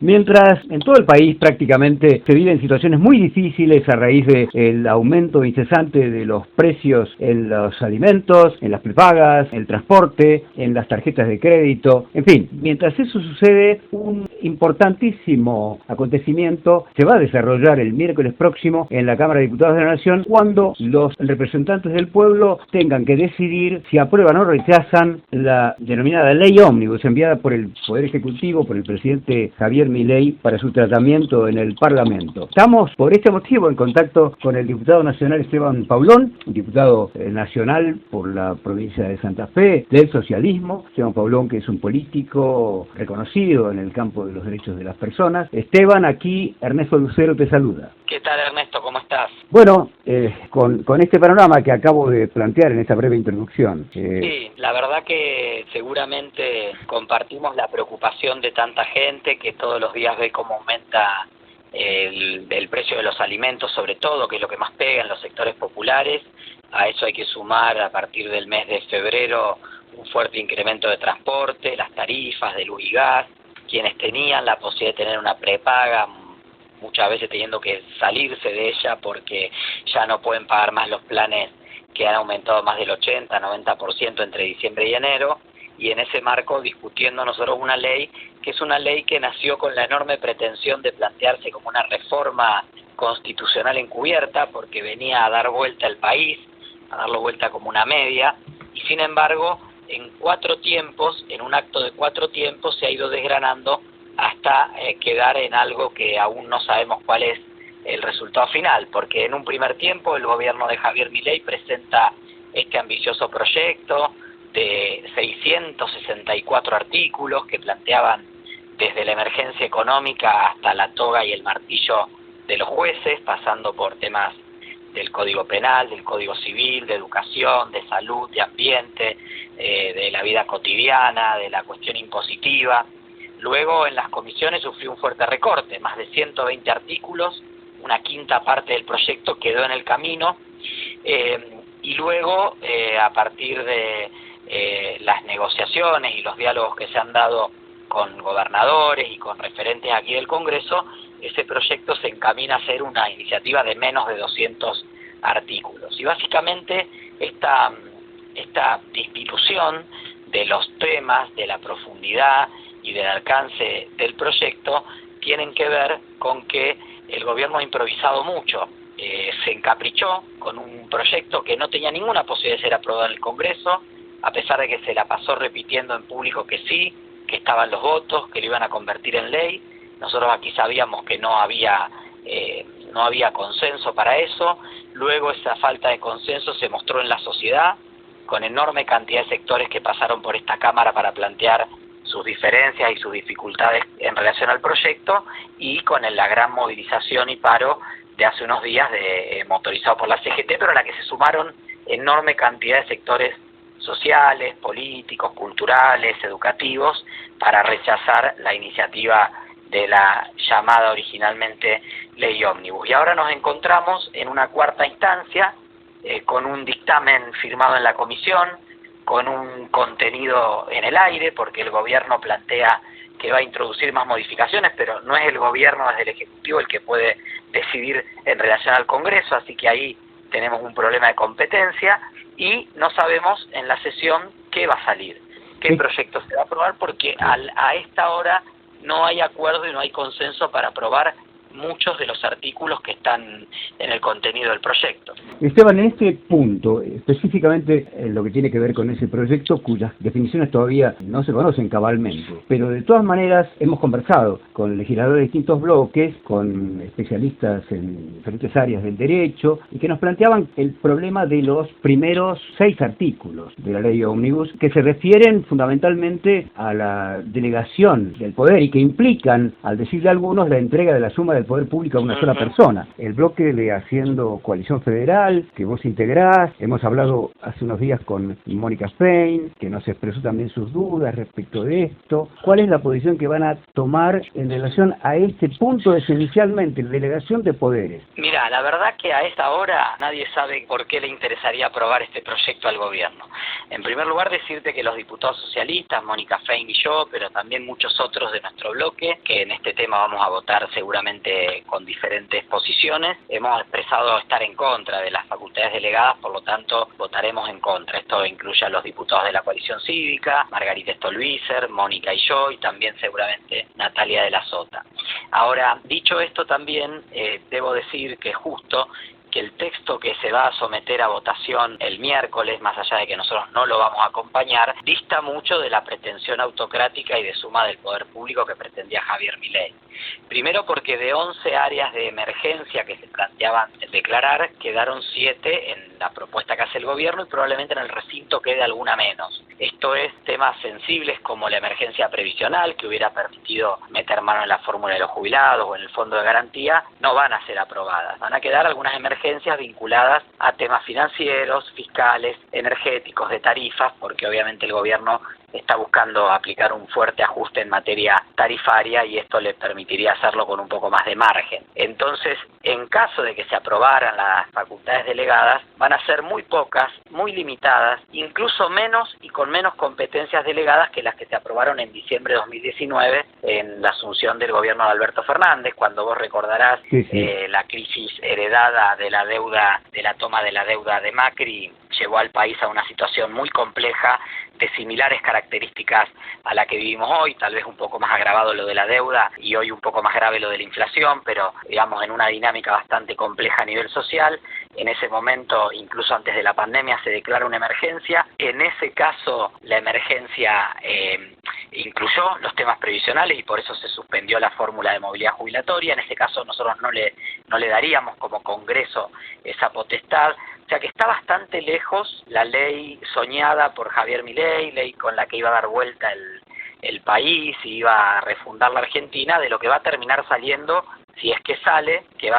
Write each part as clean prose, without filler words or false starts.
Mientras en todo el país prácticamente se viven situaciones muy difíciles a raíz del aumento incesante de los precios en los alimentos, en las prepagas, en el transporte, en las tarjetas de crédito, en fin, mientras eso sucede, un importantísimo acontecimiento se va a desarrollar el miércoles próximo en la Cámara de Diputados de la Nación, cuando los representantes del pueblo tengan que decidir si aprueban o rechazan la denominada ley ómnibus enviada por el Poder Ejecutivo, por el presidente Javier Milei, para su tratamiento en el Parlamento. Estamos por este motivo en contacto con el diputado nacional Esteban Paulón, diputado nacional por la provincia de Santa Fe, del socialismo. Esteban Paulón, que es un político reconocido en el campo de los derechos de las personas. Esteban, aquí Ernesto Lucero te saluda. ¿Qué tal, Ernesto? ¿Cómo estás? Bueno, con este panorama que acabo de plantear en esta breve introducción. Sí, la verdad que seguramente compartimos la preocupación de tanta gente que todos los días ve cómo aumenta el precio de los alimentos, sobre todo, que es lo que más pega en los sectores populares. A eso hay que sumar a partir del mes de febrero un fuerte incremento de transporte, las tarifas de luz y gas, quienes tenían la posibilidad de tener una prepaga, muchas veces teniendo que salirse de ella porque ya no pueden pagar más los planes que han aumentado más del 80-90% entre diciembre y enero, y en ese marco discutiendo nosotros una ley que es una ley que nació con la enorme pretensión de plantearse como una reforma constitucional encubierta, porque venía a dar vuelta al país, a darlo vuelta como una media, y sin embargo en 4 tiempos, en un acto de 4 tiempos, se ha ido desgranando hasta quedar en algo que aún no sabemos cuál es el resultado final, porque en un primer tiempo el gobierno de Javier Milei presenta este ambicioso proyecto de 664 artículos que planteaban desde la emergencia económica hasta la toga y el martillo de los jueces, pasando por temas del Código Penal, del Código Civil, de educación, de salud, de ambiente, de la vida cotidiana, de la cuestión impositiva. Luego en las comisiones sufrió un fuerte recorte, más de 120 artículos, una quinta parte del proyecto quedó en el camino, y luego a partir de las negociaciones y los diálogos que se han dado con gobernadores y con referentes aquí del Congreso, ese proyecto se encamina a ser una iniciativa de menos de 200 artículos. Y básicamente esta disminución de los temas, de la profundidad y del alcance del proyecto tienen que ver con que el gobierno ha improvisado mucho. Se encaprichó con un proyecto que no tenía ninguna posibilidad de ser aprobado en el Congreso, a pesar de que se la pasó repitiendo en público que sí, que estaban los votos, que lo iban a convertir en ley. Nosotros aquí sabíamos que no había consenso para eso. Luego esa falta de consenso se mostró en la sociedad, con enorme cantidad de sectores que pasaron por esta Cámara para plantear sus diferencias y sus dificultades en relación al proyecto, y con la gran movilización y paro de hace unos días motorizado por la CGT, pero a la que se sumaron enorme cantidad de sectores sociales, políticos, culturales, educativos, para rechazar la iniciativa de la llamada originalmente ley ómnibus. Y ahora nos encontramos en una cuarta instancia, con un dictamen firmado en la comisión, con un contenido en el aire, porque el gobierno plantea que va a introducir más modificaciones, pero no es el gobierno desde el Ejecutivo el que puede decidir en relación al Congreso, así que ahí tenemos un problema de competencia y no sabemos en la sesión qué va a salir, qué proyecto se va a aprobar, porque a esta hora no hay acuerdo y no hay consenso para aprobar muchos de los artículos que están en el contenido del proyecto. Esteban, en este punto, específicamente en lo que tiene que ver con ese proyecto, cuyas definiciones todavía no se conocen cabalmente, pero de todas maneras hemos conversado con legisladores de distintos bloques, con especialistas en diferentes áreas del derecho, y que nos planteaban el problema de los primeros 6 artículos de la ley ómnibus, que se refieren fundamentalmente a la delegación del poder y que implican, al decir de algunos, la entrega de la suma del poder público a una sola persona. El bloque de Haciendo Coalición Federal, que vos integrás, hemos hablado hace unos días con Mónica Fein, que nos expresó también sus dudas respecto de esto. ¿Cuál es la posición que van a tomar en relación a este punto esencialmente, la delegación de poderes? Mira, la verdad que a esta hora nadie sabe por qué le interesaría aprobar este proyecto al gobierno. En primer lugar, decirte que los diputados socialistas, Mónica Fein y yo, pero también muchos otros de nuestro bloque, que en este tema vamos a votar seguramente con diferentes posiciones, hemos expresado estar en contra de las facultades delegadas, por lo tanto votaremos en contra. Esto incluye a los diputados de la coalición cívica, Margarita Stolbizer, Mónica y yo, y también seguramente Natalia de la Sota. Ahora, dicho esto también, debo decir que justo que el texto que se va a someter a votación el miércoles, más allá de que nosotros no lo vamos a acompañar, dista mucho de la pretensión autocrática y de suma del poder público que pretendía Javier Milei. Primero porque de 11 áreas de emergencia que se planteaban declarar, quedaron 7 en la propuesta que hace el gobierno y probablemente en el recinto quede alguna menos. Esto es temas sensibles como la emergencia previsional, que hubiera permitido meter mano en la fórmula de los jubilados o en el fondo de garantía, no van a ser aprobadas. Van a quedar algunas emergencias vinculadas a temas financieros, fiscales, energéticos, de tarifas, porque obviamente el gobierno está buscando aplicar un fuerte ajuste en materia tarifaria y esto le permitiría hacerlo con un poco más de margen. Entonces, en caso de que se aprobaran las facultades delegadas, van a ser muy pocas, muy limitadas, incluso menos y con menos competencias delegadas que las que se aprobaron en diciembre de 2019 en la asunción del gobierno de Alberto Fernández, cuando vos recordarás la crisis heredada de la deuda, de la toma de la deuda de Macri, llevó al país a una situación muy compleja de similares características a la que vivimos hoy, tal vez un poco más agravado lo de la deuda y hoy un poco más grave lo de la inflación, pero digamos en una dinámica bastante compleja a nivel social. En ese momento, incluso antes de la pandemia, se declara una emergencia. En ese caso, la emergencia incluyó los temas previsionales y por eso se suspendió la fórmula de movilidad jubilatoria. En ese caso, nosotros no le daríamos como Congreso esa potestad. O sea que está bastante lejos la ley soñada por Javier Milei, ley con la que iba a dar vuelta el país y iba a refundar la Argentina, de lo que va a terminar saliendo, si es que sale, que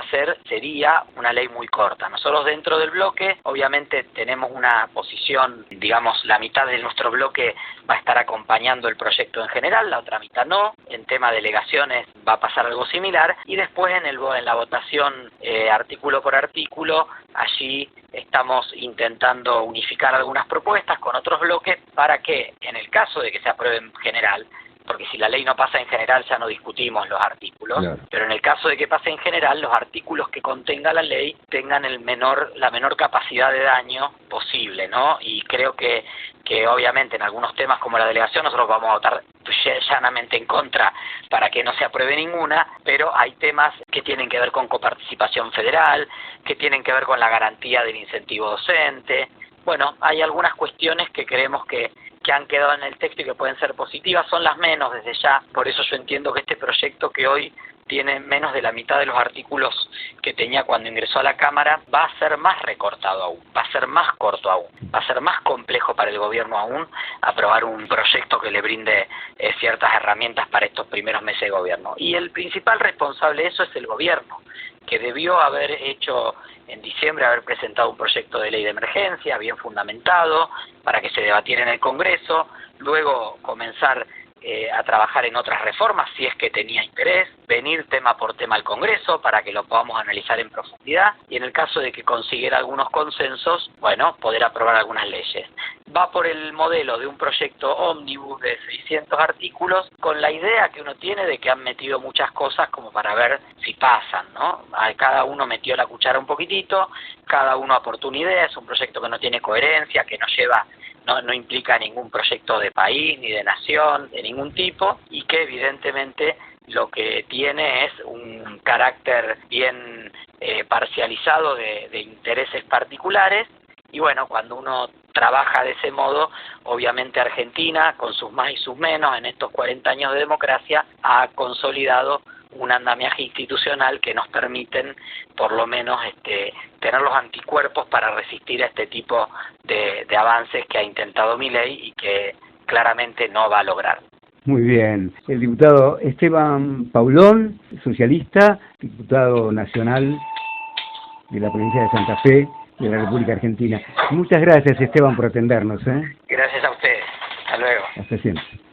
sería una ley muy corta. Nosotros dentro del bloque, obviamente tenemos una posición, digamos, la mitad de nuestro bloque va a estar acompañando el proyecto en general, la otra mitad no. En tema de delegaciones va a pasar algo similar y después en la votación artículo por artículo, allí estamos intentando unificar algunas propuestas con otros bloques para que, en el caso de que se apruebe en general, porque si la ley no pasa en general ya no discutimos los artículos, claro, pero en el caso de que pase en general, los artículos que contenga la ley tengan la menor capacidad de daño posible, ¿no? Y creo que obviamente en algunos temas como la delegación nosotros vamos a votar llanamente en contra para que no se apruebe ninguna, pero hay temas que tienen que ver con coparticipación federal, que tienen que ver con la garantía del incentivo docente. Bueno, hay algunas cuestiones que creemos que han quedado en el texto y que pueden ser positivas, son las menos desde ya. Por eso yo entiendo que este proyecto, que hoy tiene menos de la mitad de los artículos que tenía cuando ingresó a la Cámara, va a ser más recortado aún, va a ser más corto aún, va a ser más complejo para el gobierno aún aprobar un proyecto que le brinde ciertas herramientas para estos primeros meses de gobierno. Y el principal responsable de eso es el gobierno, que debió haber hecho en diciembre, haber presentado un proyecto de ley de emergencia bien fundamentado para que se debatiera en el Congreso, luego comenzar a trabajar en otras reformas si es que tenía interés, venir tema por tema al Congreso para que lo podamos analizar en profundidad y en el caso de que consiguiera algunos consensos, bueno, poder aprobar algunas leyes. Va por el modelo de un proyecto ómnibus de 600 artículos con la idea que uno tiene de que han metido muchas cosas como para ver si pasan, ¿no? Cada uno metió la cuchara un poquitito, cada uno aportó una idea, es un proyecto que no tiene coherencia, que no implica ningún proyecto de país ni de nación, de ningún tipo, y que evidentemente lo que tiene es un carácter bien parcializado de intereses particulares. Y bueno, cuando uno trabaja de ese modo, obviamente Argentina, con sus más y sus menos, en estos 40 años de democracia, ha consolidado un andamiaje institucional que nos permiten, por lo menos, tener los anticuerpos para resistir a este tipo de avances que ha intentado Milei y que claramente no va a lograr. Muy bien. El diputado Esteban Paulón, socialista, diputado nacional de la provincia de Santa Fe, de la República Argentina. Muchas gracias, Esteban, por atendernos. Gracias a ustedes. Hasta luego. Hasta siempre.